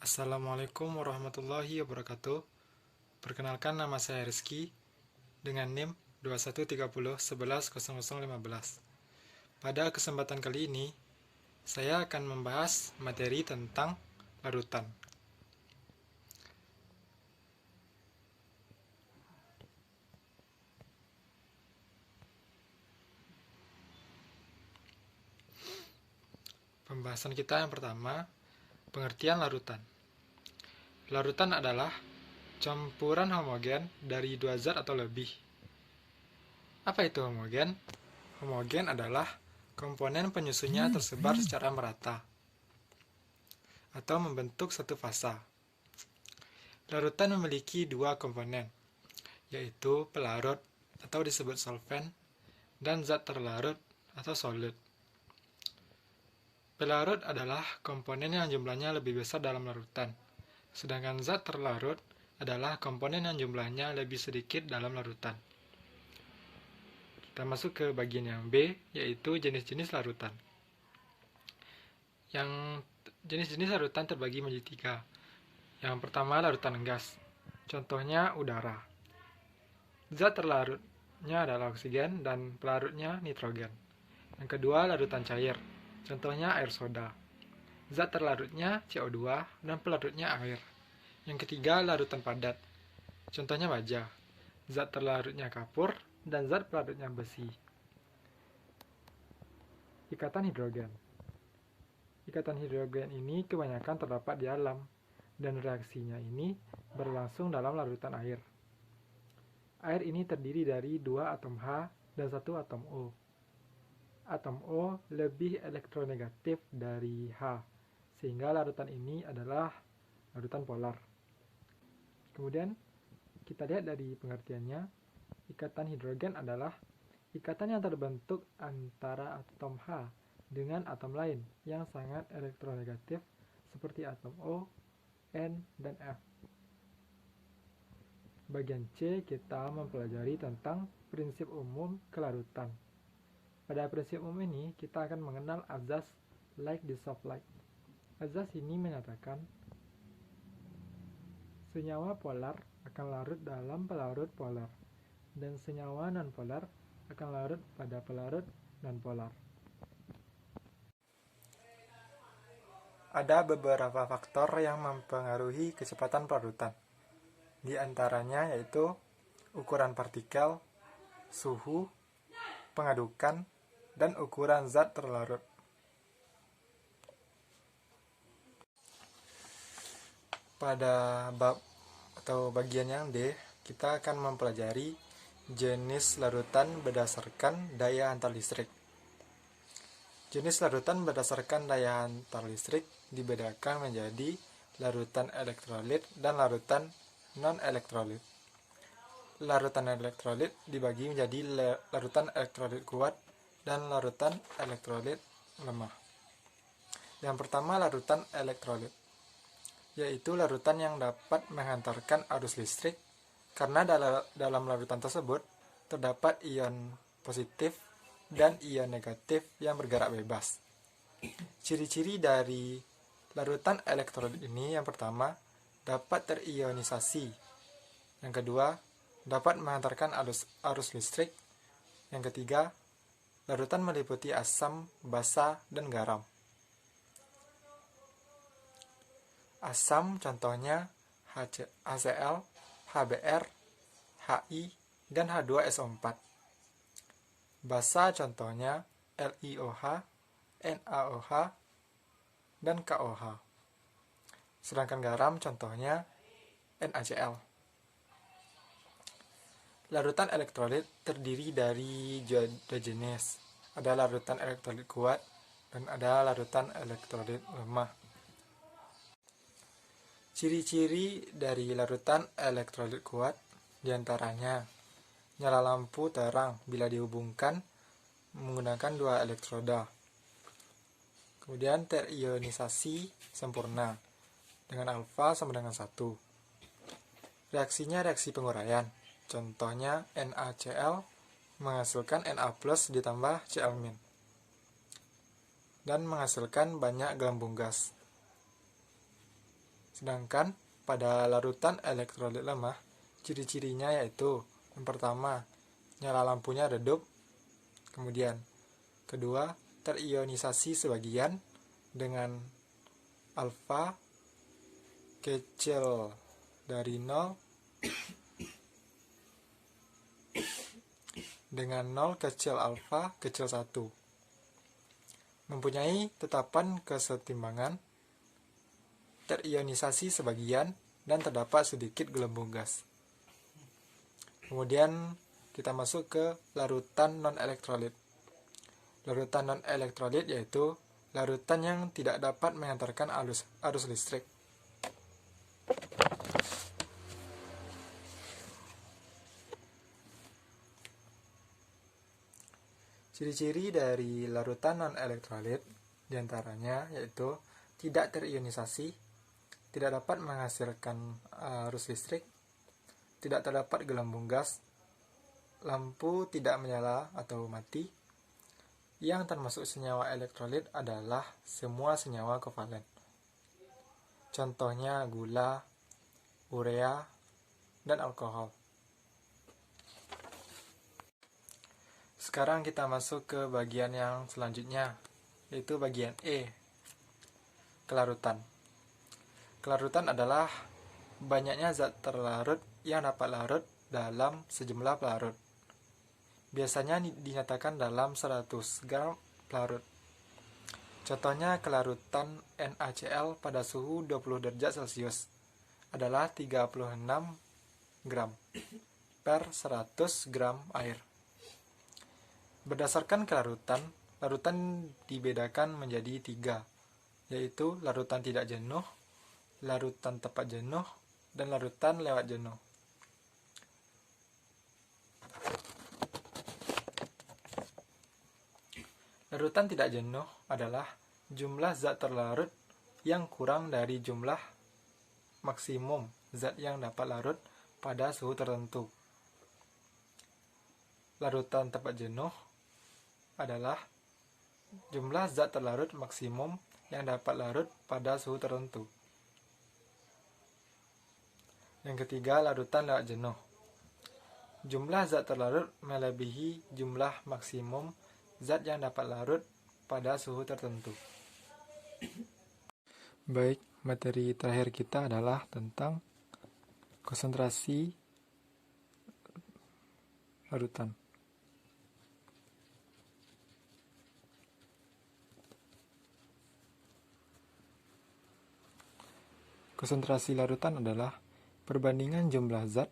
Assalamualaikum warahmatullahi wabarakatuh. Perkenalkan, nama saya Rizky dengan NIM 2130110015. Pada kesempatan kali ini, saya akan membahas materi tentang larutan. Pembahasan kita yang pertama, pengertian larutan. Larutan adalah campuran homogen dari dua zat atau lebih. Apa itu homogen? Homogen adalah komponen penyusunnya tersebar secara merata atau membentuk satu fasa. Larutan memiliki dua komponen, yaitu pelarut atau disebut solvent dan zat terlarut atau solid. Pelarut adalah komponen yang jumlahnya lebih besar dalam larutan, sedangkan zat terlarut adalah komponen yang jumlahnya lebih sedikit dalam larutan. Kita masuk ke bagian yang B, yaitu jenis-jenis larutan. Yang jenis-jenis larutan terbagi menjadi tiga. Yang pertama, larutan gas. Contohnya udara. Zat terlarutnya adalah oksigen dan pelarutnya nitrogen. Yang kedua, larutan cair. Contohnya air soda. Zat terlarutnya CO2 dan pelarutnya air. Yang ketiga, larutan padat. Contohnya baja. Zat terlarutnya kapur dan zat pelarutnya besi. Ikatan hidrogen. Ikatan hidrogen ini kebanyakan terdapat di alam, dan reaksinya ini berlangsung dalam larutan air. Air ini terdiri dari dua atom H dan satu atom O. Atom O lebih elektronegatif dari H, sehingga larutan ini adalah larutan polar. Kemudian, kita lihat dari pengertiannya, ikatan hidrogen adalah ikatan yang terbentuk antara atom H dengan atom lain yang sangat elektronegatif seperti atom O, N, dan F. Bagian C, kita mempelajari tentang prinsip umum kelarutan. Pada prinsip umum ini, kita akan mengenal azas like dissolve like. Azas ini menyatakan senyawa polar akan larut dalam pelarut polar, dan senyawa non-polar akan larut pada pelarut non-polar. Ada beberapa faktor yang mempengaruhi kecepatan pelarutan. Di antaranya yaitu ukuran partikel, suhu, pengadukan, dan ukuran zat terlarut. Pada bab atau bagian yang D, kita akan mempelajari jenis larutan berdasarkan daya hantar listrik. Jenis larutan berdasarkan daya hantar listrik dibedakan menjadi larutan elektrolit dan larutan non-elektrolit. Larutan elektrolit dibagi menjadi larutan elektrolit kuat dan larutan elektrolit lemah. Yang pertama, larutan elektrolit, yaitu larutan yang dapat menghantarkan arus listrik karena dalam larutan tersebut terdapat ion positif dan ion negatif yang bergerak bebas. Ciri-ciri dari larutan elektrolit ini, yang pertama, dapat terionisasi. Yang kedua, dapat menghantarkan arus listrik. Yang ketiga, larutan meliputi asam, basa, dan garam. Asam contohnya HCl, HBr, HI, dan H2SO4. Basa contohnya LiOH, NaOH, dan KOH. Sedangkan garam contohnya NaCl. Larutan elektrolit terdiri dari dua jenis. Ada larutan elektrolit kuat dan ada larutan elektrolit lemah. Ciri-ciri dari larutan elektrolit kuat diantaranya nyala lampu terang bila dihubungkan menggunakan dua elektroda. Kemudian terionisasi sempurna dengan alfa sama dengan 1. Reaksinya reaksi penguraian. Contohnya NaCl menghasilkan Na+ ditambah Cl- dan menghasilkan banyak gelembung gas. Sedangkan pada larutan elektrolit lemah, ciri-cirinya yaitu yang pertama, nyala lampunya redup. Kemudian, kedua, terionisasi sebagian dengan alfa kecil dari 0 dengan 0 kecil alfa kecil 1. Mempunyai tetapan kesetimbangan, terionisasi sebagian, dan terdapat sedikit gelembung gas. Kemudian kita masuk ke larutan non-elektrolit. Larutan non-elektrolit yaitu larutan yang tidak dapat mengantarkan arus listrik. Ciri-ciri dari larutan non-elektrolit diantaranya yaitu tidak terionisasi, tidak dapat menghasilkan arus listrik, tidak terdapat gelembung gas, lampu tidak menyala atau mati. Yang termasuk senyawa elektrolit adalah semua senyawa kovalen. Contohnya gula, urea, dan alkohol. Sekarang kita masuk ke bagian yang selanjutnya, yaitu bagian E, kelarutan. Kelarutan adalah banyaknya zat terlarut yang dapat larut dalam sejumlah pelarut. Biasanya dinyatakan dalam 100 gram pelarut. Contohnya kelarutan NaCl pada suhu 20 derajat Celcius adalah 36 gram per 100 gram air. Berdasarkan kelarutan, larutan dibedakan menjadi 3, yaitu larutan tidak jenuh, larutan tepat jenuh, dan larutan lewat jenuh. Larutan tidak jenuh adalah jumlah zat terlarut yang kurang dari jumlah maksimum zat yang dapat larut pada suhu tertentu. Larutan tepat jenuh adalah jumlah zat terlarut maksimum yang dapat larut pada suhu tertentu. Yang ketiga, larutan lewat jenuh. Jumlah zat terlarut melebihi jumlah maksimum zat yang dapat larut pada suhu tertentu. Baik, materi terakhir kita adalah tentang konsentrasi larutan. Konsentrasi larutan adalah perbandingan jumlah zat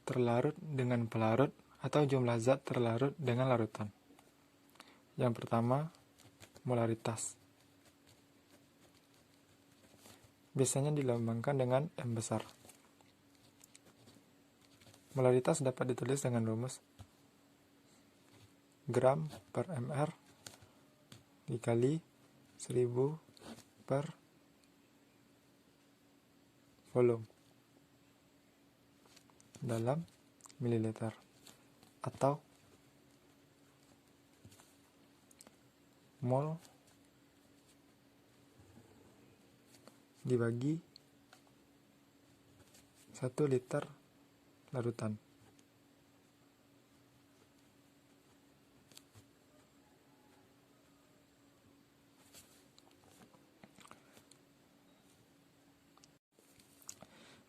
terlarut dengan pelarut atau jumlah zat terlarut dengan larutan. Yang pertama, molaritas. Biasanya dilambangkan dengan M besar. Molaritas dapat ditulis dengan rumus gram per mr dikali 1000 per volume dalam mililiter, atau mol dibagi 1 liter larutan.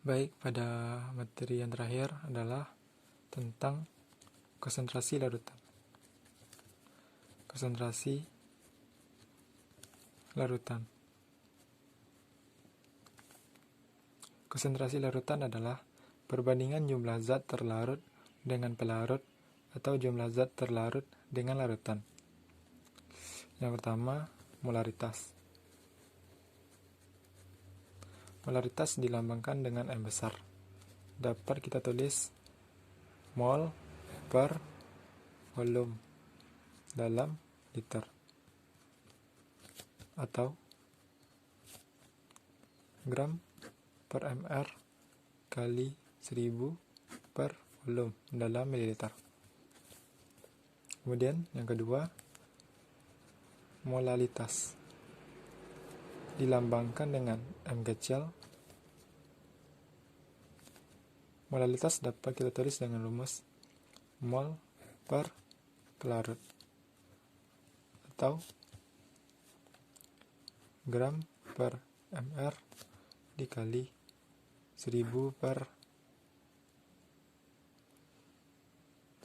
Baik, pada materi yang terakhir adalah tentang konsentrasi larutan. Konsentrasi larutan. Konsentrasi larutan adalah perbandingan jumlah zat terlarut dengan pelarut atau jumlah zat terlarut dengan larutan. Yang pertama, molaritas. Molaritas dilambangkan dengan M besar. Dapat kita tulis mol per volume dalam liter, atau gram per mr kali 1000 per volume dalam mililiter. Kemudian yang kedua, molalitas. dilambangkan dengan M kecil. Molalitas dapat kita tulis dengan rumus mol per pelarut atau gram per mr dikali 1000 per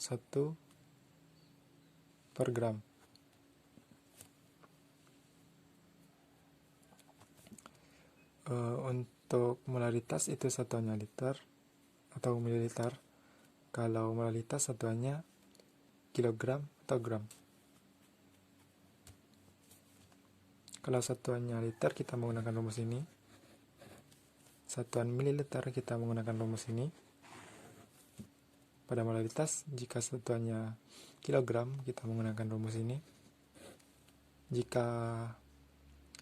1 per gram. Untuk molaritas itu satuannya liter atau mililiter. Kalau molaritas satuannya kilogram atau gram. Kalau satuannya liter kita menggunakan rumus ini. Satuan mililiter kita menggunakan rumus ini. Pada molaritas jika satuannya kilogram kita menggunakan rumus ini. Jika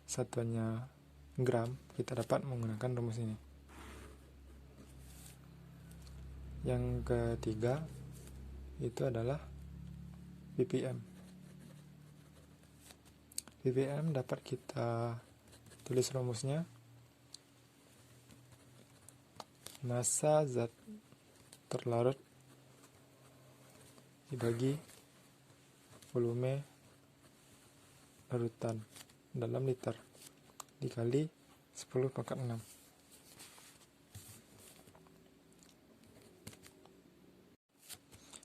satuannya gram kita dapat menggunakan rumus ini. Yang ketiga itu adalah ppm. ppm dapat kita tulis rumusnya massa zat terlarut dibagi volume larutan dalam liter dikali 10/6.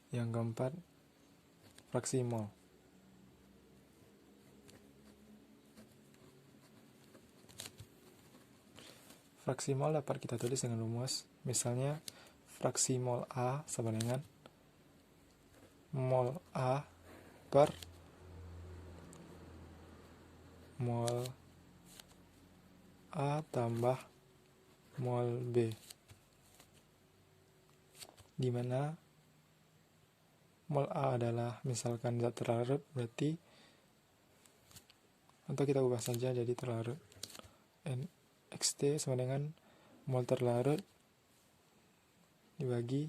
Yang keempat, fraksi mol. Fraksi mol dapat kita tulis dengan rumus, misalnya fraksi mol A sama dengan mol A per mol A tambah mol B, di mana mol A adalah misalkan zat terlarut, berarti atau kita ubah saja jadi terlarut, NXT sama dengan mol terlarut dibagi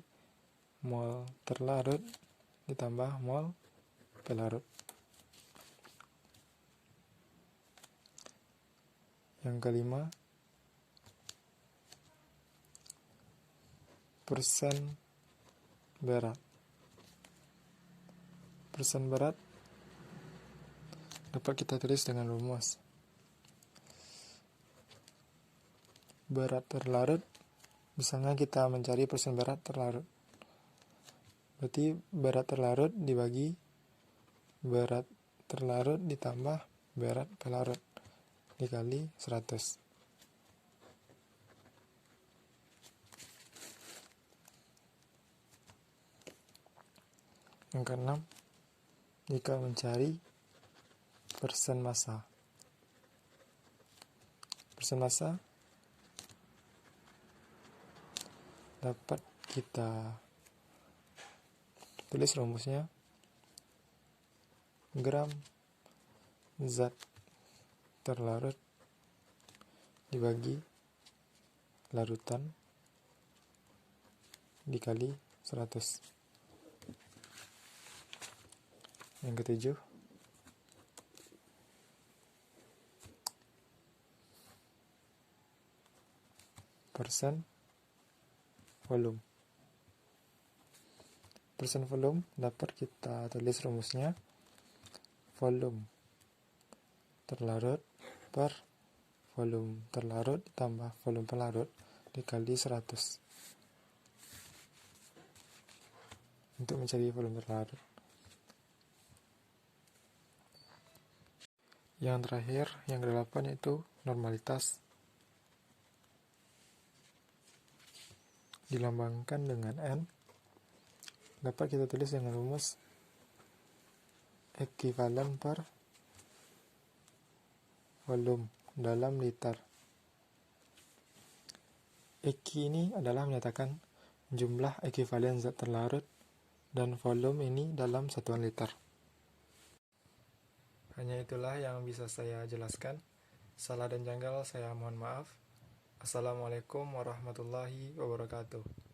mol terlarut ditambah mol pelarut. Yang kelima, persen berat. Persen berat dapat kita tulis dengan rumus berat terlarut. Misalnya kita mencari persen berat terlarut, berarti berat terlarut dibagi berat terlarut ditambah berat pelarut dikali 100. Yang keenam, jika mencari persen massa. Persen massa dapat kita tulis rumusnya gram zat terlarut dibagi larutan dikali 100. Yang ketujuh, persen volume. Persen volume dapat kita tulis rumusnya volume terlarut per volume terlarut ditambah volume pelarut dikali 100 untuk mencari volume terlarut. Yang terakhir, yang ke-8 yaitu normalitas, dilambangkan dengan N. Dapat kita tulis dengan rumus ekuivalen per volume dalam liter. Eki ini adalah menyatakan jumlah ekuivalen zat terlarut dan volume ini dalam satuan liter. Hanya itulah yang bisa saya jelaskan. Salah dan janggal saya mohon maaf. Assalamualaikum warahmatullahi wabarakatuh.